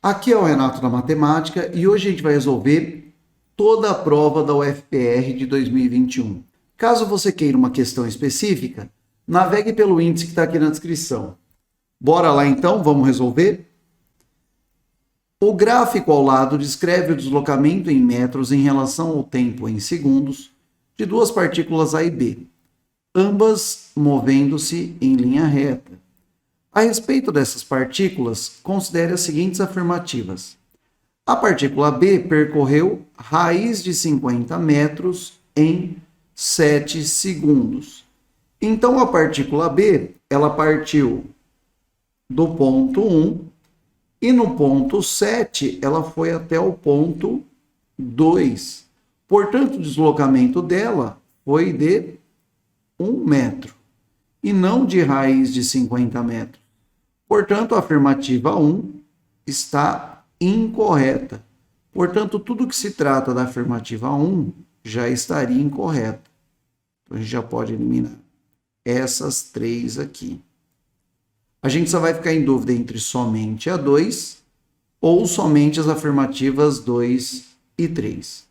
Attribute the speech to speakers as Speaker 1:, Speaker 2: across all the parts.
Speaker 1: Aqui é o Renato da Matemática e hoje a gente vai resolver toda a prova da UFPR de 2021. Caso você queira uma questão específica, navegue pelo índice que está aqui na descrição. Bora lá então, vamos resolver? O gráfico ao lado descreve o deslocamento em metros em relação ao tempo em segundos de duas partículas A e B, ambas movendo-se em linha reta. A respeito dessas partículas, considere as seguintes afirmativas. A partícula B percorreu raiz de 50 metros em 7 segundos. Então, a partícula B, ela partiu do ponto 1 e no ponto 7 ela foi até o ponto 2. Portanto, o deslocamento dela foi de 1 metro e não de raiz de 50 metros. Portanto, a afirmativa 1 está incorreta. Portanto, tudo que se trata da afirmativa 1 já estaria incorreta. Então, a gente já pode eliminar essas três aqui. A gente só vai ficar em dúvida entre somente a 2 ou somente as afirmativas 2 e 3.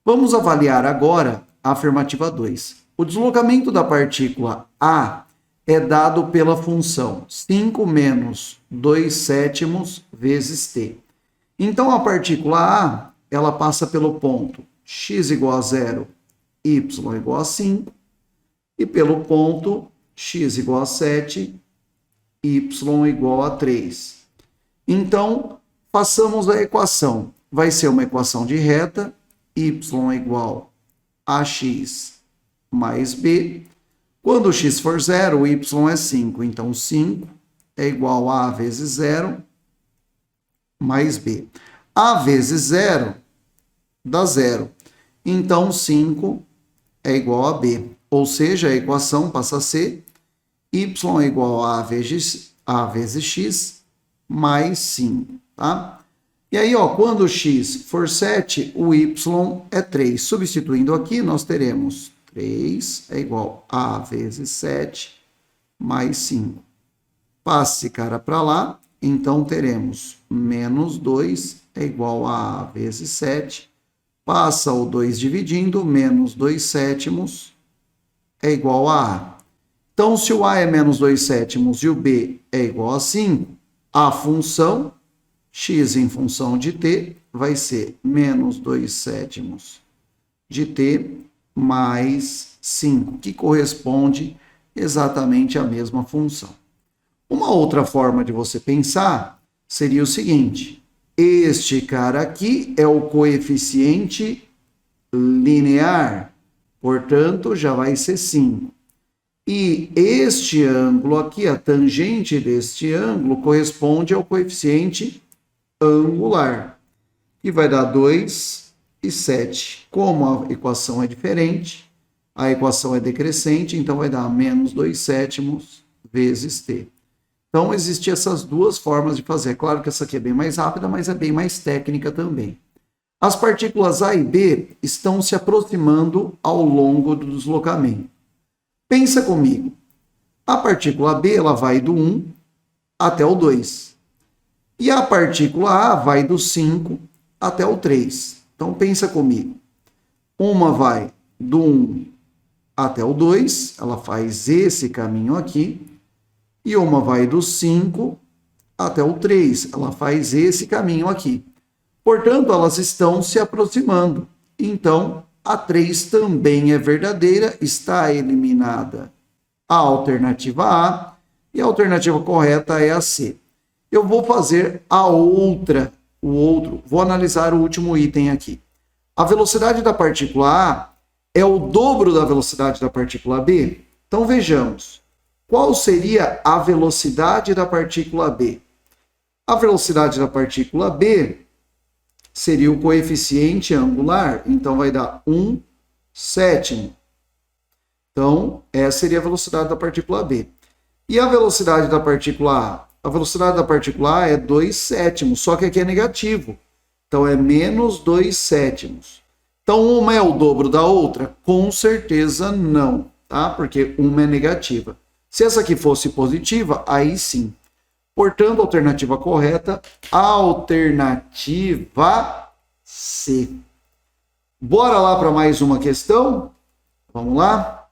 Speaker 1: Vamos avaliar agora a afirmativa 2. O deslocamento da partícula A é dado pela função 5 menos 2 sétimos vezes t. Então, a partícula A, ela passa pelo ponto x igual a 0, y igual a 5, e pelo ponto x igual a 7, y igual a 3. Então, façamos a equação. Vai ser uma equação de reta, y igual a x mais b. Quando o x for 0, o y é 5. Então, 5 é igual a vezes 0 mais b. A vezes 0 dá 0. Então, 5 é igual a b. Ou seja, a equação passa a ser y é igual a vezes x mais 5. Tá? E aí, ó, quando o x for 7, o y é 3. Substituindo aqui, nós teremos 3 é igual a vezes 7 mais 5. Passe esse cara para lá, então teremos menos 2 é igual a vezes 7. Passa o 2 dividindo, menos 2 sétimos é igual a A. Então, se o A é menos 2 sétimos e o B é igual a 5, a função x em função de t vai ser menos 2 sétimos de t mais 5, que corresponde exatamente à mesma função. Uma outra forma de você pensar seria o seguinte: este cara aqui é o coeficiente linear, portanto, já vai ser 5. E este ângulo aqui, a tangente deste ângulo, corresponde ao coeficiente angular, que vai dar 2 e 7. Como a equação é diferente, a equação é decrescente, então vai dar menos 2 sétimos vezes t. Então, existem essas duas formas de fazer. Claro que essa aqui é bem mais rápida, mas é bem mais técnica também. As partículas A e B estão se aproximando ao longo do deslocamento. Pensa comigo. A partícula B ela vai do 1 até o 2. E a partícula A vai do 5 até o 3. Então, pensa comigo. Uma vai do 1 até o 2, ela faz esse caminho aqui. E uma vai do 5 até o 3, ela faz esse caminho aqui. Portanto, elas estão se aproximando. Então, a 3 também é verdadeira, está eliminada a alternativa A e a alternativa correta é a C. Eu vou fazer a outra, vou analisar o último item aqui. A velocidade da partícula A é o dobro da velocidade da partícula B? Então, vejamos. Qual seria a velocidade da partícula B? A velocidade da partícula B seria o coeficiente angular, então vai dar 1 sétimo. Então, essa seria a velocidade da partícula B. E a velocidade da partícula A? A velocidade da partícula A é 2 sétimos, só que aqui é negativo. Então, é menos 2 sétimos. Então, uma é o dobro da outra? Com certeza não, tá? Porque uma é negativa. Se essa aqui fosse positiva, aí sim. Portanto, alternativa correta, alternativa C. Bora lá para mais uma questão? Vamos lá?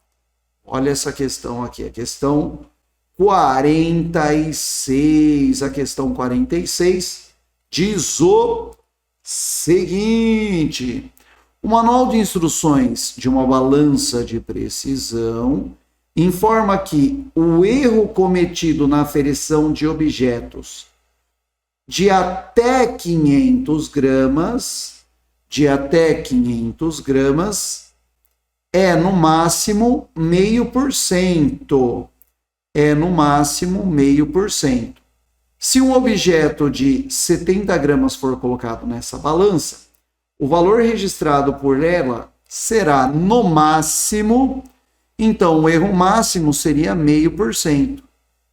Speaker 1: Olha essa questão aqui, a questão 46. A questão 46 diz o seguinte: o manual de instruções de uma balança de precisão informa que o erro cometido na aferição de objetos de até 500 gramas, é no máximo 0,5%. É no máximo 0,5%. Se um objeto de 70 gramas for colocado nessa balança, o valor registrado por ela será no máximo, então o erro máximo seria 0,5%.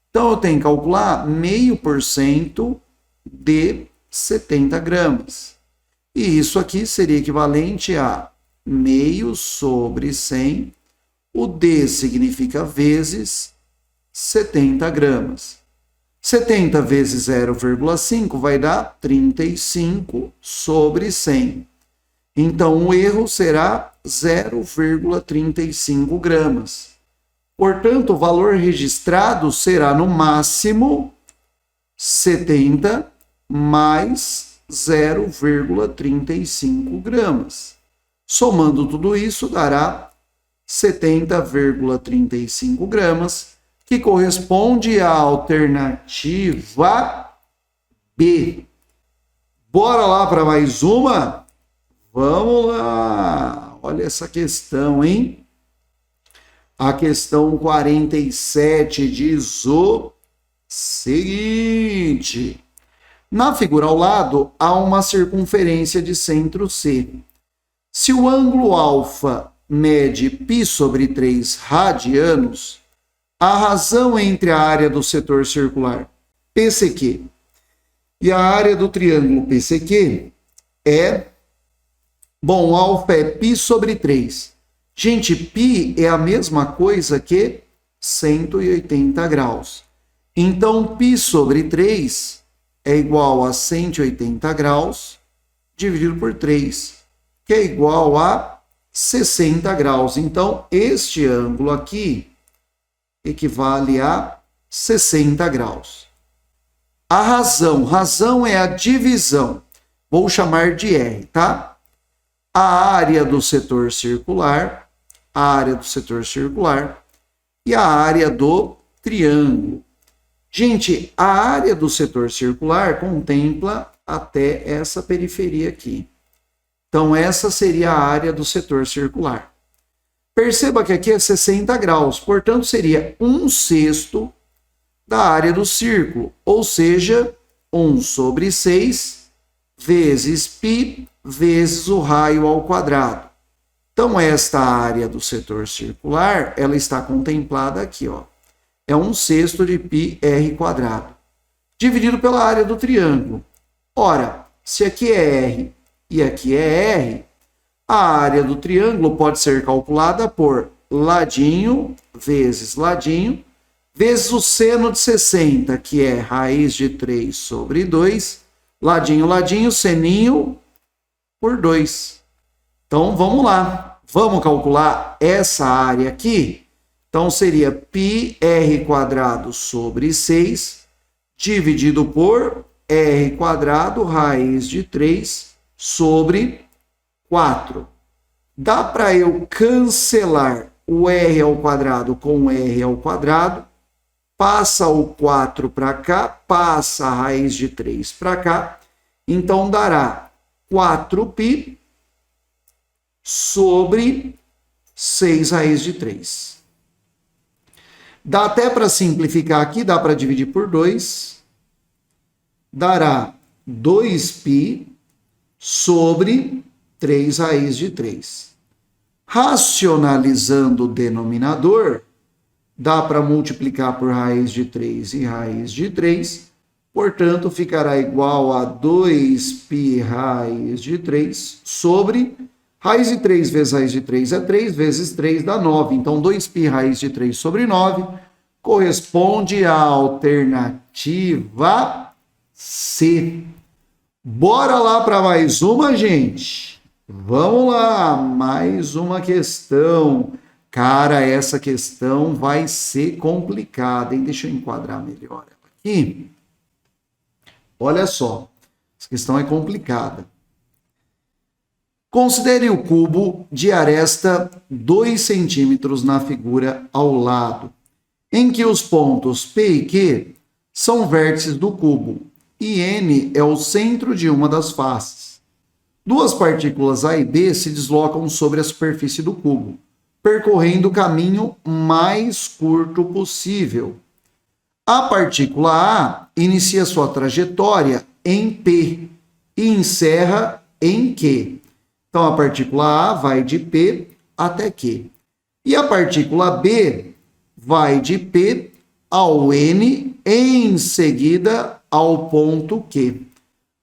Speaker 1: Então eu tenho que calcular 0,5% de 70 gramas. E isso aqui seria equivalente a 0,5 sobre 100. O D significa vezes 70 gramas. 70 vezes 0,5 vai dar 35 sobre 100. Então, o erro será 0,35 gramas. Portanto, o valor registrado será no máximo 70 mais 0,35 gramas. Somando tudo isso, dará 70,35 gramas, que corresponde à alternativa B. Bora lá para mais uma? Vamos lá! Olha essa questão, hein? A questão 47 diz o seguinte: na figura ao lado, há uma circunferência de centro C. Se o ângulo alfa mede π sobre 3 radianos, a razão entre a área do setor circular PCQ e a área do triângulo PCQ é... Bom, alfa é π sobre 3. Gente, π é a mesma coisa que 180 graus. Então, π sobre 3 é igual a 180 graus dividido por 3, que é igual a 60 graus. Então, este ângulo aqui equivale a 60 graus. A razão é a divisão. Vou chamar de R, tá? A área do setor circular, e a área do triângulo. Gente, a área do setor circular contempla até essa periferia aqui. Então, essa seria a área do setor circular. Perceba que aqui é 60 graus, portanto, seria 1/6 da área do círculo, ou seja, 1 sobre 6 vezes π vezes o raio ao quadrado. Então, esta área do setor circular, ela está contemplada aqui, ó. É 1/6 de πr², dividido pela área do triângulo. Ora, se aqui é R e aqui é R, a área do triângulo pode ser calculada por ladinho, vezes o seno de 60, que é raiz de 3 sobre 2, ladinho, seninho, por 2. Então, vamos lá. Vamos calcular essa área aqui? Então, seria πr² sobre 6, dividido por r², raiz de 3, sobre 4. Dá para eu cancelar o r² com o r², passa o 4 para cá, passa a raiz de 3 para cá, então dará 4π sobre 6 raiz de 3. Dá até para simplificar aqui, dá para dividir por 2. Dará 2π sobre 3 raiz de 3. Racionalizando o denominador, dá para multiplicar por raiz de 3 e raiz de 3. Portanto, ficará igual a 2π raiz de 3 sobre raiz de 3 vezes raiz de 3 é 3, vezes 3 dá 9. Então, 2π raiz de 3 sobre 9 corresponde à alternativa C. Bora lá para mais uma, gente. Vamos lá, mais uma questão. Cara, essa questão vai ser complicada, hein? Deixa eu enquadrar melhor ela aqui. Olha só, essa questão é complicada. Considere o cubo de aresta 2 centímetros na figura ao lado, em que os pontos P e Q são vértices do cubo e N é o centro de uma das faces. Duas partículas A e B se deslocam sobre a superfície do cubo, percorrendo o caminho mais curto possível. A partícula A inicia sua trajetória em P e encerra em Q. Então, a partícula A vai de P até Q. E a partícula B vai de P ao N, em seguida ao ponto Q.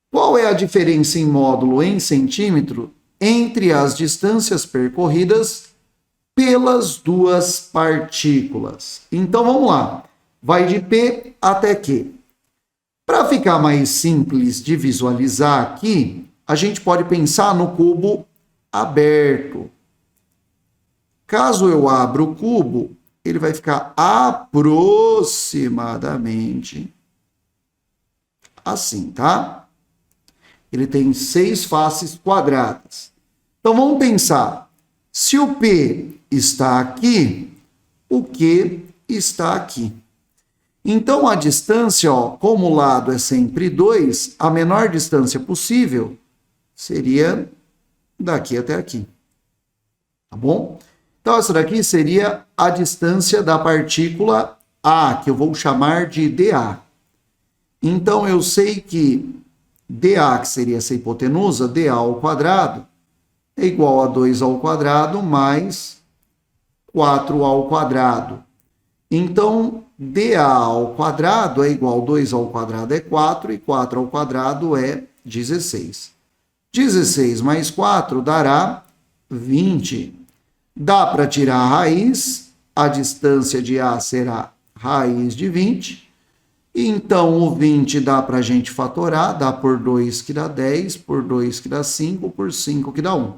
Speaker 1: Qual é a diferença em módulo em centímetro entre as distâncias percorridas pelas duas partículas? Então, vamos lá. Vai de P até Q. Para ficar mais simples de visualizar aqui, a gente pode pensar no cubo aberto. Caso eu abra o cubo, ele vai ficar aproximadamente assim, tá? Ele tem 6 faces quadradas. Então, vamos pensar. Se o P está aqui, o Q está aqui. Então, a distância, ó, como o lado é sempre 2, a menor distância possível seria daqui até aqui. Tá bom? Então, essa daqui seria a distância da partícula A, que eu vou chamar de dA. Então, eu sei que dA, que seria essa hipotenusa, dA ao quadrado, é igual a 2 ao quadrado mais 4 ao quadrado. Então, dA ao quadrado é igual a 2 ao quadrado é 4 e 4 ao quadrado é 16. 16 mais 4 dará 20. Dá para tirar a raiz, a distância de A será raiz de 20. Então, o 20 dá para a gente fatorar, dá por 2 que dá 10, por 2 que dá 5, por 5 que dá 1.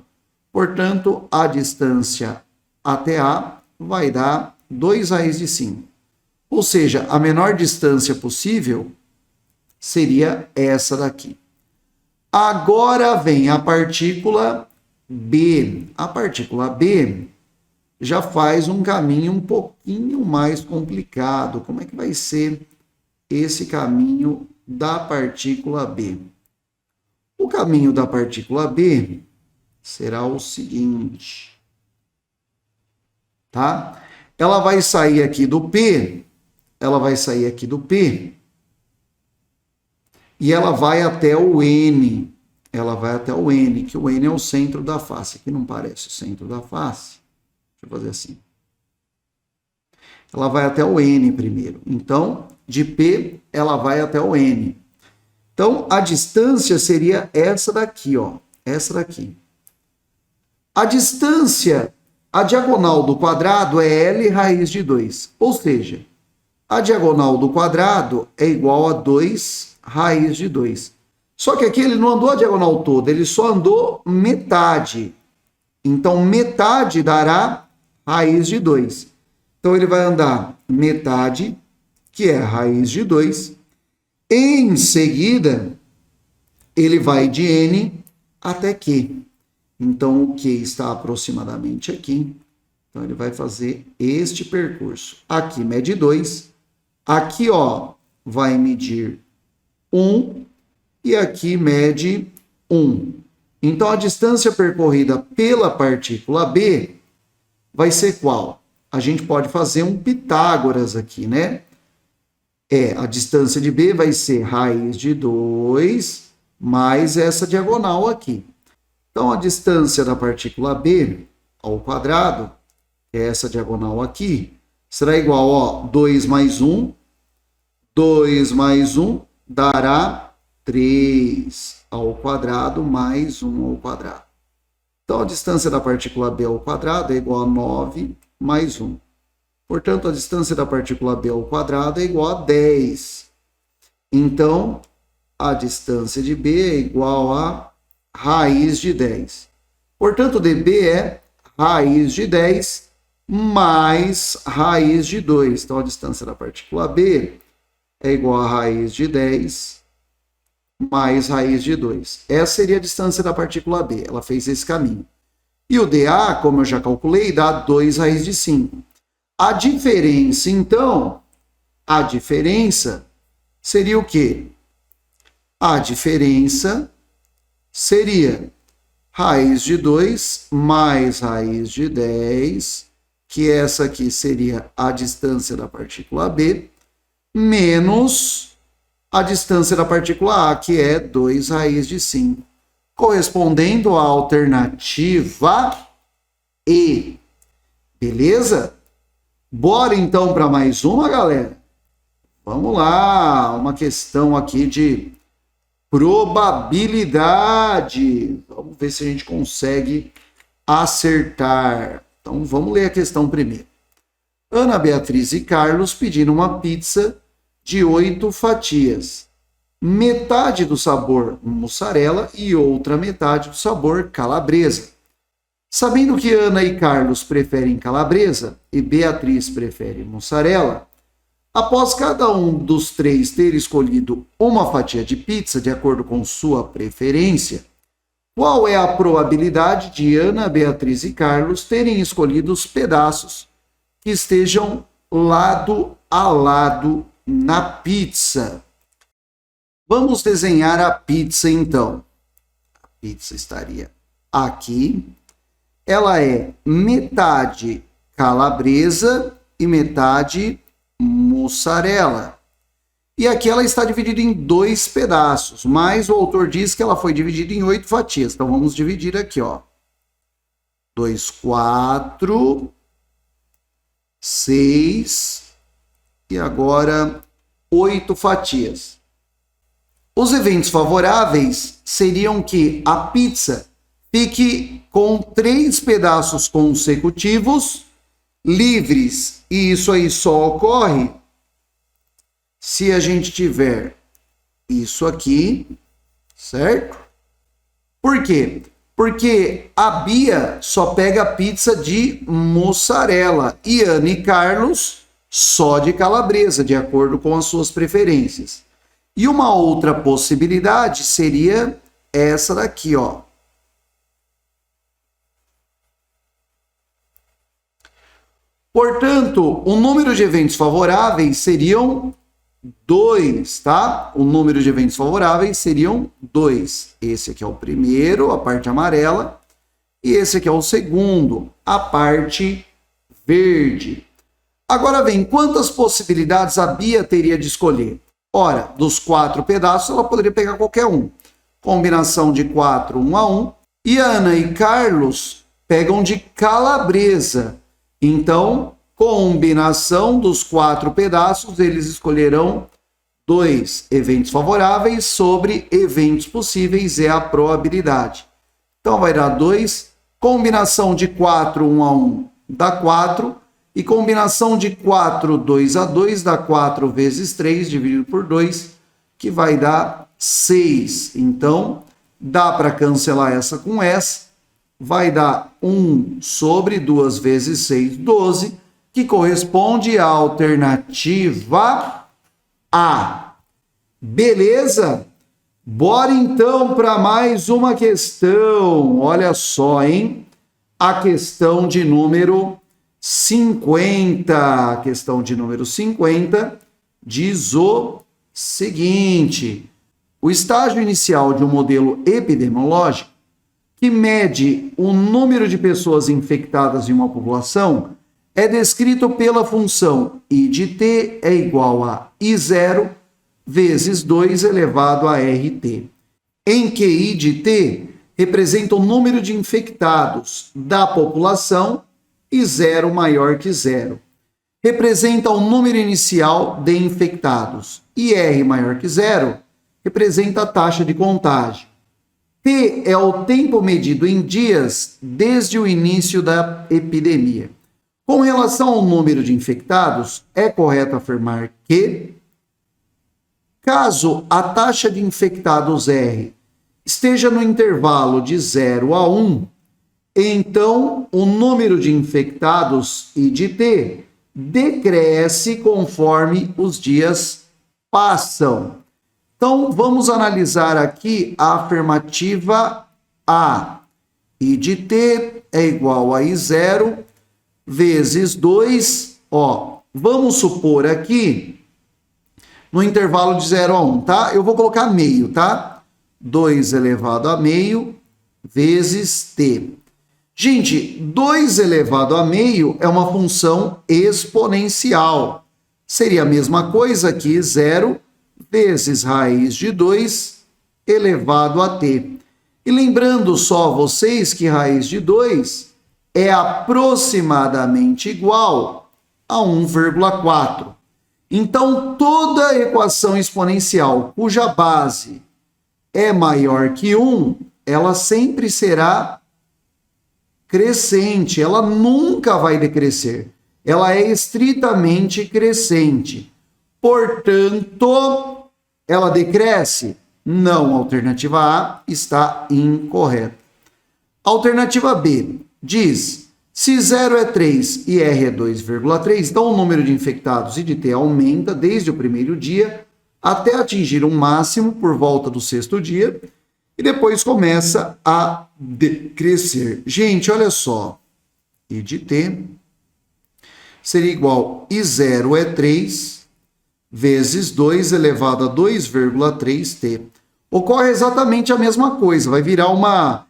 Speaker 1: Portanto, a distância até A vai dar 2 raiz de 5. Ou seja, a menor distância possível seria essa daqui. Agora vem a partícula B. A partícula B já faz um caminho um pouquinho mais complicado. Como é que vai ser esse caminho da partícula B? O caminho da partícula B será o seguinte, tá? Ela vai sair aqui do P, e ela vai até o N. Que o N é o centro da face. Aqui não parece o centro da face. Deixa eu fazer assim. Ela vai até o N primeiro. Então, de P, ela vai até o N. Então, a distância seria essa daqui, ó. Essa daqui. A distância, a diagonal do quadrado é L raiz de 2. Ou seja, a diagonal do quadrado é igual a 2 raiz de 2. Só que aqui ele não andou a diagonal toda, ele só andou metade. Então, metade dará raiz de 2. Então, ele vai andar metade, que é raiz de 2. Em seguida, ele vai de N até Q. Então, o Q está aproximadamente aqui. Então, ele vai fazer este percurso. Aqui mede 2. Aqui, ó, vai medir 1. E aqui mede 1. Então, a distância percorrida pela partícula B vai ser qual? A gente pode fazer um Pitágoras aqui, né? A distância de B vai ser raiz de 2 mais essa diagonal aqui. Então, a distância da partícula B ao quadrado, que é essa diagonal aqui, será igual, ó, 2 mais 1. 2 mais 1 dará 3 ao quadrado mais 1 ao quadrado. Então, a distância da partícula B ao quadrado é igual a 9 mais 1. Portanto, a distância da partícula B ao quadrado é igual a 10. Então, a distância de B é igual a raiz de 10. Portanto, dB é raiz de 10 mais raiz de 2. Então, a distância da partícula B é igual a raiz de 10 mais raiz de 2. Essa seria a distância da partícula B. Ela fez esse caminho. E o dA, como eu já calculei, dá 2 raiz de 5. A diferença, então, seria o quê? A diferença seria raiz de 2 mais raiz de 10, que essa aqui seria a distância da partícula B, menos a distância da partícula A, que é 2 raiz de 5, correspondendo à alternativa E. Beleza? Bora então para mais uma, galera? Vamos lá, uma questão aqui de probabilidade. Vamos ver se a gente consegue acertar. Então vamos ler a questão primeiro. Ana Beatriz e Carlos pediram uma pizza de 8 fatias. Metade do sabor mussarela e outra metade do sabor calabresa. Sabendo que Ana e Carlos preferem calabresa e Beatriz prefere mussarela, após cada um dos três ter escolhido uma fatia de pizza de acordo com sua preferência, qual é a probabilidade de Ana, Beatriz e Carlos terem escolhido os pedaços que estejam lado a lado na pizza? Vamos desenhar a pizza então. A pizza estaria aqui. Ela é metade calabresa e metade mussarela. E aqui ela está dividida em 2 pedaços, mas o autor diz que ela foi dividida em 8 fatias. Então vamos dividir aqui, ó. 2, 4, 6 e agora 8 fatias. Os eventos favoráveis seriam que a pizza fique com 3 pedaços consecutivos livres, e isso aí só ocorre se a gente tiver isso aqui, certo? Por quê? Porque a Bia só pega a pizza de mussarela e Ana e Carlos só de calabresa, de acordo com as suas preferências. E uma outra possibilidade seria essa daqui, ó. Portanto, o número de eventos favoráveis seriam 2, tá? O número de eventos favoráveis seriam 2. Esse aqui é o primeiro, a parte amarela, e esse aqui é o segundo, a parte verde. Agora vem, quantas possibilidades a Bia teria de escolher? Ora, dos 4 pedaços, ela poderia pegar qualquer um. Combinação de 4, 1 a 1. E Ana e Carlos pegam de calabresa. Então, combinação dos 4 pedaços, eles escolherão 2 eventos favoráveis sobre eventos possíveis, é a probabilidade. Então, vai dar 2, combinação de 4, 1 a 1, dá 4, e combinação de 4, 2 a 2, dá 4 vezes 3, dividido por 2, que vai dar 6. Então, dá para cancelar essa com essa. Vai dar 1 sobre 2 vezes 6, 12, que corresponde à alternativa A. Beleza? Bora então para mais uma questão. Olha só, hein? A questão de número 50. A questão de número 50 diz o seguinte: o estágio inicial de um modelo epidemiológico que mede o número de pessoas infectadas em uma população é descrito pela função I de t é igual a I0 vezes 2 elevado a RT, em que I de t representa o número de infectados da população e 0 maior que 0. Representa o número inicial de infectados e R maior que 0 representa a taxa de contágio. T é o tempo medido em dias desde o início da epidemia. Com relação ao número de infectados, é correto afirmar que, caso a taxa de infectados R esteja no intervalo de 0 a 1, então o número de infectados I de T decresce conforme os dias passam. Então, vamos analisar aqui a afirmativa A. I de T é igual a I0 vezes 2, vamos supor aqui, no intervalo de 0 a 1, tá? Eu vou colocar meio, tá? 2 elevado a meio vezes T. Gente, 2 elevado a meio é uma função exponencial. Seria a mesma coisa que 0 vezes raiz de 2 elevado a T. E lembrando só vocês que raiz de 2 é aproximadamente igual a 1,4. Então, toda equação exponencial cuja base é maior que 1, ela sempre será crescente, ela nunca vai decrescer. Ela é estritamente crescente. Portanto, ela decresce? Não, a alternativa A está incorreta. Alternativa B diz, se 0 é 3 e R é 2,3, então o número de infectados I de T aumenta desde o primeiro dia até atingir um máximo por volta do 6º dia e depois começa a decrescer. Gente, olha só, I de T seria igual I0 é 3 vezes 2 elevado a 2,3T. Ocorre exatamente a mesma coisa, vai virar uma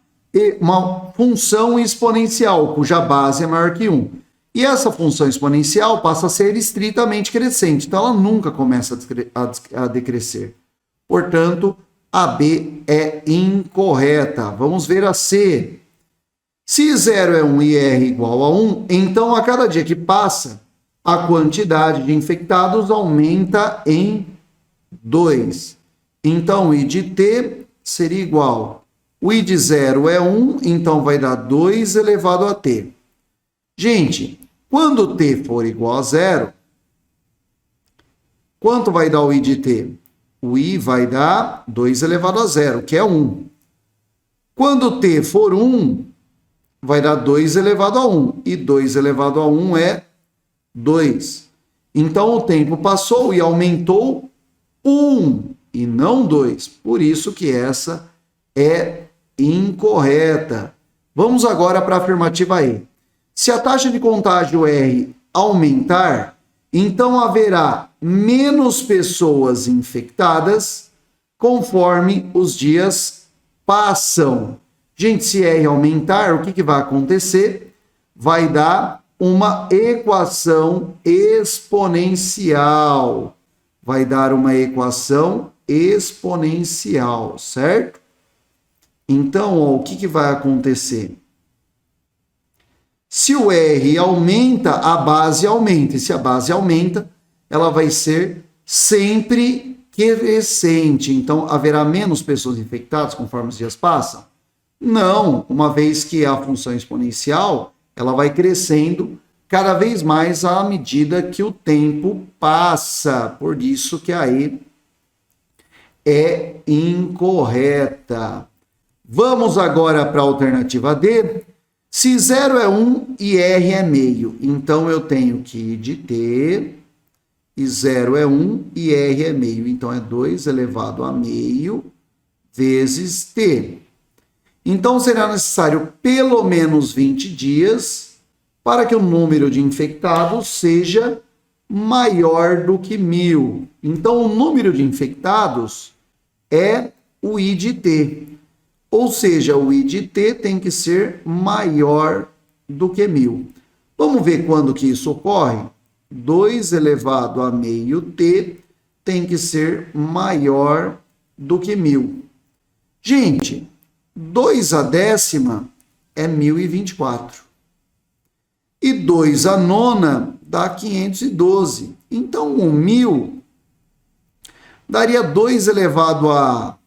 Speaker 1: função exponencial, cuja base é maior que 1. E essa função exponencial passa a ser estritamente crescente, então ela nunca começa a decrescer. Portanto, a B é incorreta. Vamos ver a C. Se 0 é 1 e R igual a 1, então a cada dia que passa, a quantidade de infectados aumenta em 2. Então, I de T seria igual. O I de 0 é 1, então vai dar 2 elevado a T. Gente, quando T for igual a 0, quanto vai dar o I de T? O I vai dar 2 elevado a 0, que é 1. Quando T for 1, vai dar 2 elevado a 1. E 2 elevado a 1 é 2. Então, o tempo passou e aumentou 1 e não 2. Por isso que essa é incorreta. Vamos agora para a afirmativa E. Se a taxa de contágio R aumentar, então haverá menos pessoas infectadas conforme os dias passam. Gente, se R aumentar, o que vai acontecer? Vai dar uma equação exponencial. Vai dar uma equação exponencial, certo? Então, o que vai acontecer? Se o R aumenta, a base aumenta. E se a base aumenta, ela vai ser sempre crescente. Então, haverá menos pessoas infectadas conforme os dias passam? Não, uma vez que a função exponencial, ela vai crescendo cada vez mais à medida que o tempo passa. Por isso que a E é incorreta. Vamos agora para a alternativa D. Se 0 é 1 e R é meio, então eu tenho que I de T, e 0 é 1 e R é meio, então é 2 elevado a meio vezes T. Então será necessário pelo menos 20 dias para que o número de infectados seja maior do que 1.000. Então o número de infectados é o I de T. Ou seja, o I de T tem que ser maior do que 1.000. Vamos ver quando que isso ocorre? 2 elevado a meio T tem que ser maior do que 1.000. Gente, 2 a décima é 1.024. E 2 a nona dá 512. Então, o 1.000 daria 2 elevado a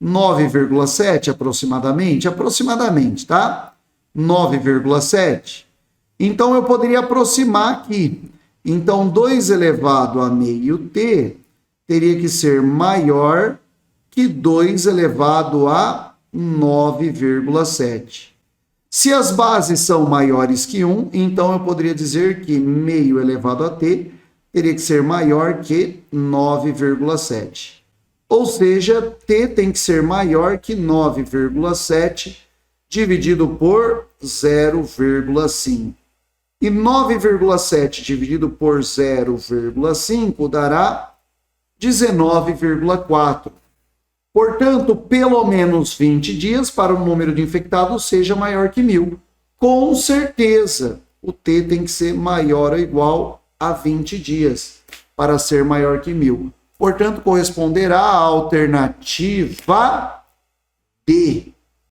Speaker 1: 9,7 aproximadamente, tá? 9,7. Então, eu poderia aproximar aqui. Então, 2 elevado a meio t teria que ser maior que 2 elevado a 9,7. Se as bases são maiores que 1, então eu poderia dizer que meio elevado a t teria que ser maior que 9,7. Ou seja, t tem que ser maior que 9,7 dividido por 0,5. E 9,7 dividido por 0,5 dará 19,4. Portanto, pelo menos 20 dias para o número de infectados seja maior que 1.000. Com certeza, o T tem que ser maior ou igual a 20 dias para ser maior que 1.000. Portanto, corresponderá à alternativa D.